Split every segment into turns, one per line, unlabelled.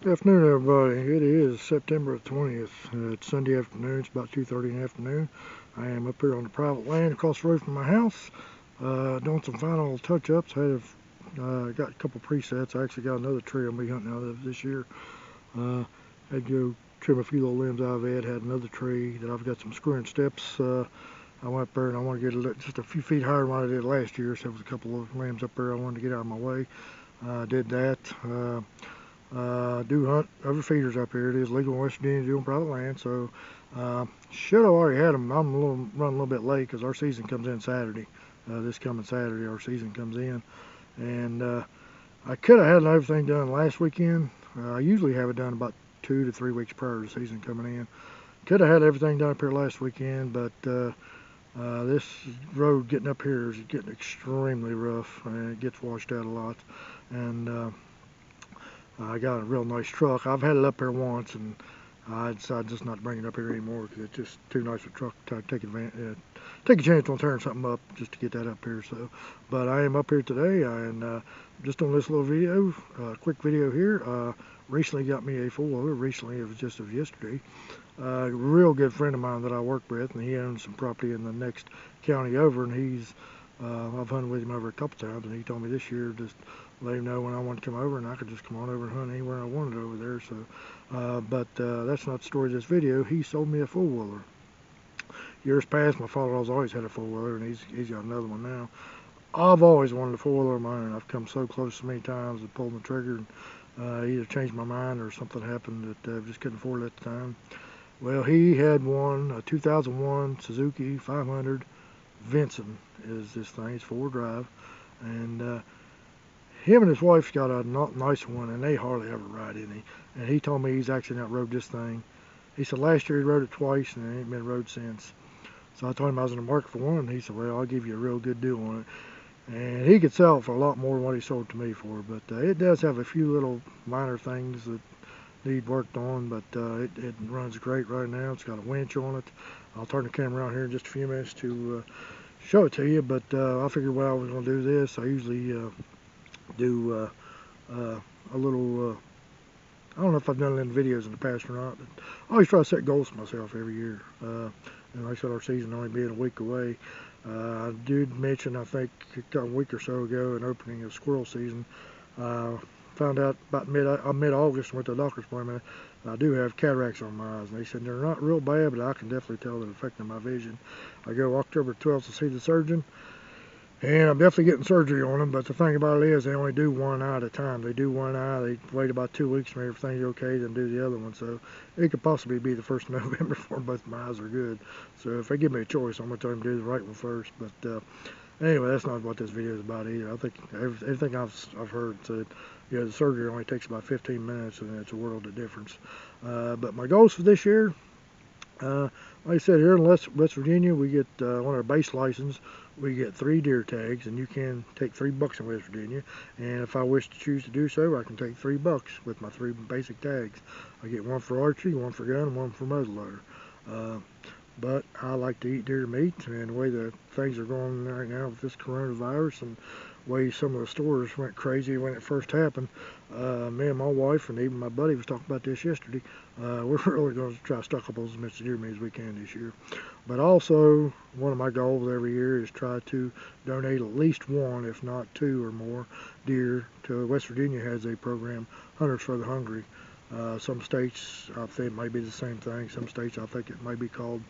Good afternoon, everybody. It is September 20th. It's Sunday afternoon. It's about 2:30 in the afternoon. I am up here on the private land across the road from my house, doing some final touch-ups. Got a couple presets. I actually got another tree I'll be hunting out of this year. Had to go trim a few little limbs out of it. Had another tree that I've got some screwing steps. I went up there and I want to get just a few feet higher than what I did last year. So there was a couple of limbs up there I wanted to get out of my way. Did that. Do hunt other feeders up here. It is legal in West Virginia to do on private land, so should have already had them. I'm running a little bit late because our season comes in Saturday. This coming Saturday, our season comes in, and I could have had everything done last weekend. I usually have it done about 2 to 3 weeks prior to the season coming in. Could have had everything done up here last weekend, but this road getting up here is getting extremely rough, and it gets washed out a lot, and I got a real nice truck. I've had it up here once, and I decided just not to bring it up here anymore because it's just too nice a truck to take a chance on tearing something up just to get that up here. So, but I am up here today, and just on this little video, quick video here. Recently got me a four-wheeler. Recently, it was just of yesterday. A real good friend of mine that I work with, and he owns some property in the next county over, and I've hunted with him over a couple times, and he told me this year just let him know when I want to come over, and I could just come on over and hunt anywhere I wanted over there. So, but that's not the story of this video. He sold me a four-wheeler. Years past, my father-in-law's always had a four-wheeler, and he's got another one now. I've always wanted a four-wheeler of my own. I've come so close so many times to pulling the trigger, and either changed my mind or something happened that I just couldn't afford it at the time. Well, he had one, a 2001 Suzuki 500 Vincent is this thing. It's four-wheel drive, and him and his wife's got a nice one, and they hardly ever ride any. And he told me he's actually not rode this thing. He said last year he rode it twice, and it ain't been rode since. So I told him I was in the market for one, and he said, well, I'll give you a real good deal on it. And he could sell it for a lot more than what he sold to me for, but it does have a few little minor things that need worked on, but it runs great right now. It's got a winch on it. I'll turn the camera around here in just a few minutes to show it to you, but I figured while I was going to do this, I usually do a little, I don't know if I've done it in videos in the past or not, but I always try to set goals for myself every year. And like I said, our season only being a week away. I did mention, I think, a week or so ago, an opening of squirrel season. Found out about mid-August, went to the doctor's appointment, I do have cataracts on my eyes. And they said they're not real bad, but I can definitely tell they're affecting my vision. I go October 12th to see the surgeon, and I'm definitely getting surgery on them, but the thing about it is they only do one eye at a time. They do one eye, they wait about 2 weeks, and everything's okay, then do the other one. So it could possibly be the 1st of November before both my eyes are good. So if they give me a choice, I'm going to tell them to do the right one first. But anyway, that's not what this video is about either. I think everything I've heard said, the surgery only takes about 15 minutes, and it's a world of difference. But my goals for this year, like I said, here in West Virginia, we get on our base license, we get 3 deer tags, and you can take 3 bucks in West Virginia. And if I wish to choose to do so, I can take 3 bucks with my 3 basic tags. I get one for archery, one for gun, and one for muzzleloader. But I like to eat deer meat, and the way that things are going right now with this coronavirus and the way some of the stores went crazy when it first happened, me and my wife and even my buddy was talking about this yesterday. We're really going to try to stock up as much deer meat as we can this year. But also, one of my goals every year is try to donate at least 1, if not 2 or more deer to West Virginia has a program, Hunters for the Hungry. Some states, I think it might be the same thing. Some states, I think it might be called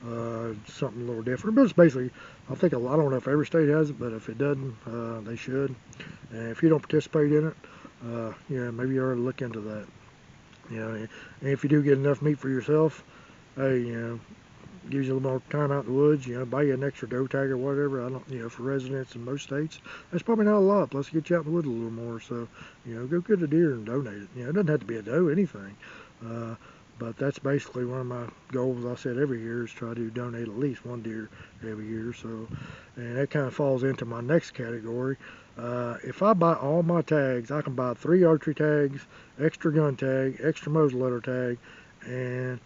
something a little different. But it's basically, I don't know if every state has it, but if it doesn't, they should. And if you don't participate in it, maybe you ought to look into that. And if you do get enough meat for yourself, hey, gives you a little more time out in the woods, buy you an extra doe tag or whatever. I don't, for residents in most states, that's probably not a lot. Plus, get you out in the woods a little more. So, go get a deer and donate it. It doesn't have to be a doe, anything. But that's basically one of my goals. I said every year is try to donate at least 1 deer every year. So, and that kind of falls into my next category. If I buy all my tags, I can buy 3 archery tags, extra gun tag, extra muzzleloader tag, and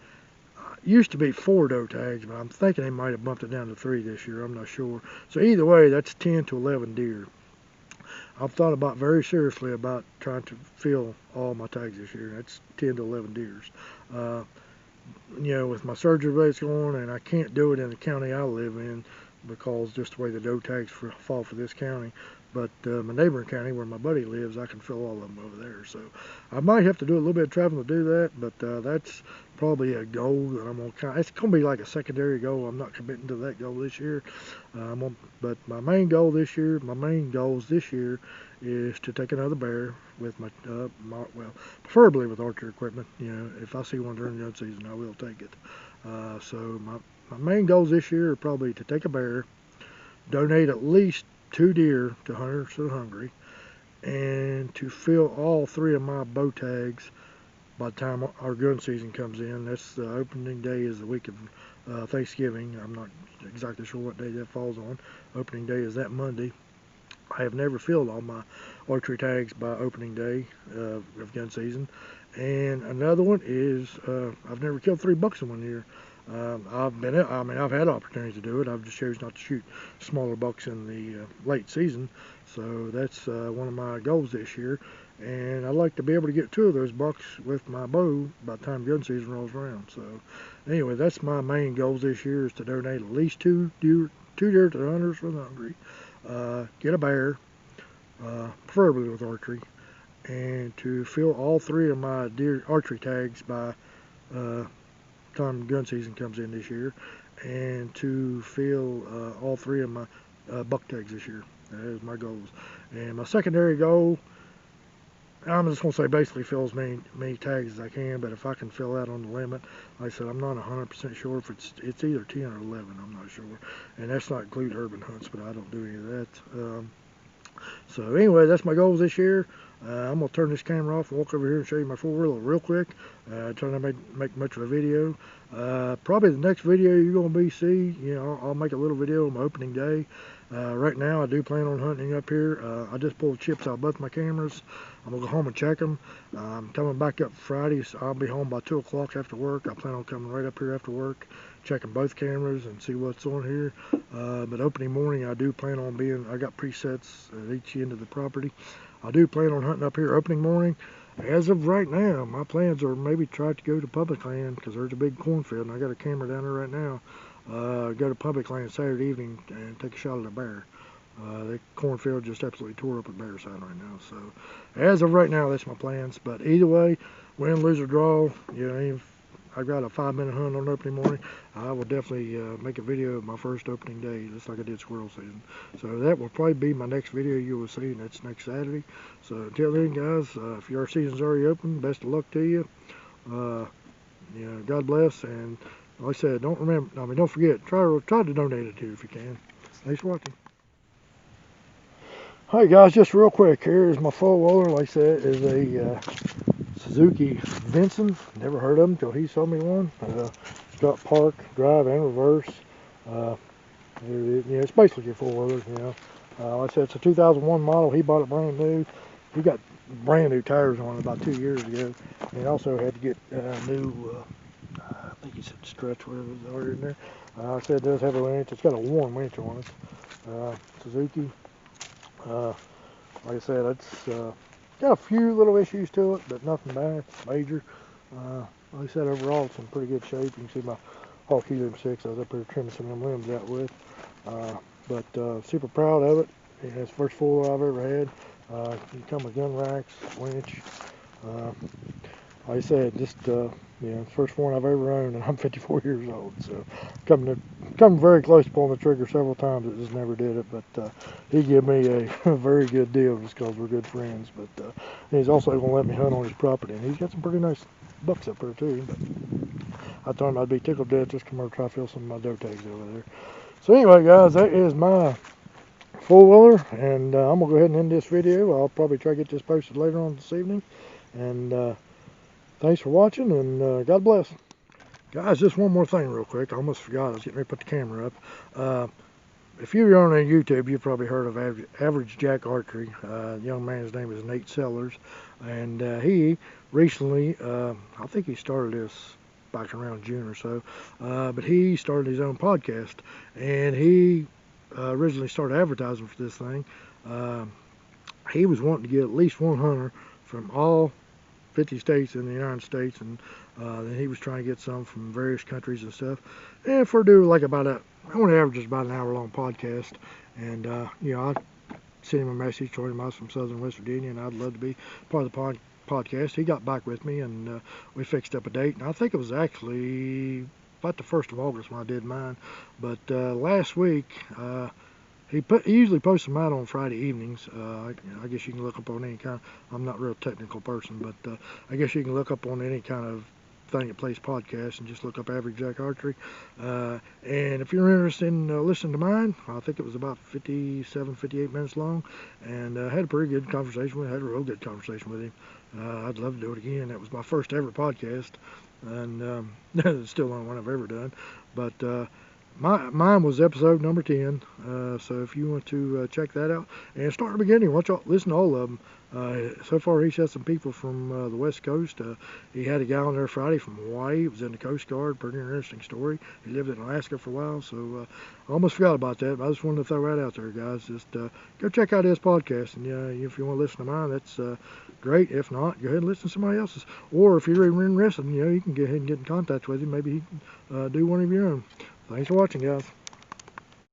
used to be 4 doe tags, but I'm thinking they might have bumped it down to 3 this year. I'm not sure. So either way, that's 10 to 11 deer. I've thought about very seriously about trying to fill all my tags this year. That's 10 to 11 deers. Uh, with my surgery rates going, and I can't do it in the county I live in because just the way the doe tags fall for this county. But my neighboring county where my buddy lives, I can fill all of them over there. So I might have to do a little bit of traveling to do that, but that's probably a goal that I'm gonna it's gonna be like a secondary goal. I'm not committing to that goal this year. But my main goals this year is to take another bear with preferably with archery equipment. If I see one during the gun season, I will take it. So my main goals this year are probably to take a bear, donate at least 2 deer to Hunters of the Hungry, and to fill all 3 of my bow tags by the time our gun season comes in. That's the opening day is the week of Thanksgiving. I'm not exactly sure what day that falls on. Opening day is that Monday. I have never filled all my archery tags by opening day of gun season. And another one is I've never killed 3 bucks in 1 year. I've had opportunities to do it. I've just chosen not to shoot smaller bucks in the late season. So that's one of my goals this year. And I'd like to be able to get 2 of those bucks with my bow by the time gun season rolls around. So anyway, that's my main goals this year, is to donate at least 2 deer to the Hunters for the Hungry, get a bear, preferably with archery, and to fill all 3 of my deer archery tags by time gun season comes in this year, and to fill all 3 of my buck tags this year. That is my goals. And my secondary goal, I'm just going to say basically fill as many tags as I can, but if I can fill out on the limit, like I said, I'm not 100% sure if it's either 10 or 11, I'm not sure. And that's not include urban hunts, but I don't do any of that. So anyway, that's my goals this year. I'm going to turn this camera off and walk over here and show you my 4-wheeler real quick. Try not to make much of a video. Probably the next video you're going to see, I'll make a little video on my opening day. Right now I do plan on hunting up here. I just pulled chips out of both my cameras. I'm going to go home and check them. I'm coming back up Friday, so I'll be home by 2 o'clock after work. I plan on coming right up here after work, checking both cameras and see what's on here. But opening morning I do plan on I got presets at each end of the property. I do plan on hunting up here opening morning. As of right now, my plans are maybe try to go to public land because there's a big cornfield and I got a camera down there right now. Go to public land Saturday evening and take a shot at a bear. The cornfield just absolutely tore up at bear sign right now. So as of right now, that's my plans. But either way, win, lose, or draw, if I've got a 5-minute hunt on opening morning, I will definitely make a video of my first opening day, just like I did squirrel season. So that will probably be my next video you will see, and that's next Saturday. So until then, guys, if your season's already open, best of luck to you. God bless, and like I said, don't forget, try to donate it too if you can. Thanks for watching. Alright guys, just real quick, here is my 4-wheeler. Like I said, is a Suzuki Vincent. Never heard of him until he sold me one. It's got park, drive, and reverse. It's basically a 4-wheeler, like I said, it's a 2001 model. He bought it brand new. He got brand new tires on it about 2 years ago. And also had to get new, I think he said stretch, whatever was in there. Like I said, it does have a winch. It's got a Warn winch on it. Suzuki. Like I said, it's got a few little issues to it, but nothing bad, major. Like I said, overall it's in pretty good shape. You can see my Hawk Helium 6 I was up there trimming some of them limbs out with. But super proud of it. It's the first 4-wheeler I've ever had. You come with gun racks, winch. Like I said, just first one I've ever owned, and I'm 54 years old. So coming very close to pulling the trigger several times, it just never did it. But he gave me a very good deal just because we're good friends. But he's also going to let me hunt on his property, and he's got some pretty nice bucks up there too. But I thought I'd be tickled to death just come over and try to fill some of my doe tags over there. So anyway, guys, that is my 4-wheeler, and I'm gonna go ahead and end this video. I'll probably try to get this posted later on this evening. And thanks for watching, and God bless. Guys, just one more thing real quick. I almost forgot. I was getting ready to put the camera up. If you're on YouTube, you've probably heard of Average Jack Archery. The young man's name is Nate Sellers, and he recently, I think he started this back around June or so, but he started his own podcast, and he originally started advertising for this thing. he was wanting to get at least one hunter from all 50 states in the United States, and then he was trying to get some from various countries and stuff. And if we're doing like about I want to average about an hour-long podcast, and I sent him a message, told him I was from Southern West Virginia, and I'd love to be part of the podcast. He got back with me, and we fixed up a date, and I think it was actually about the 1st of August when I did mine. But last week, he usually posts them out on Friday evenings. I guess you can look up on any kind. I'm not a real technical person, but I guess you can look up on any kind of thing that plays podcasts and just look up Average Jack Archery. And if you're interested in listening to mine, I think it was about 57, 58 minutes long, and had a pretty good conversation with him. Had a real good conversation with him. I'd love to do it again. That was my first ever podcast, and it's still the only one I've ever done. But mine was episode number 10, so if you want to check that out and start at the beginning, listen to all of them. So far he's had some people from the West Coast. He had a guy on there Friday from Hawaii. He was in the Coast Guard. Pretty interesting story. He lived in Alaska for a while, so I almost forgot about that, but I just wanted to throw that out there, guys. Just go check out his podcast, and if you want to listen to mine, that's great. If not, go ahead and listen to somebody else's. Or if you're interested, you can go ahead and get in contact with him. Maybe he can do one of your own. Thanks for watching, guys.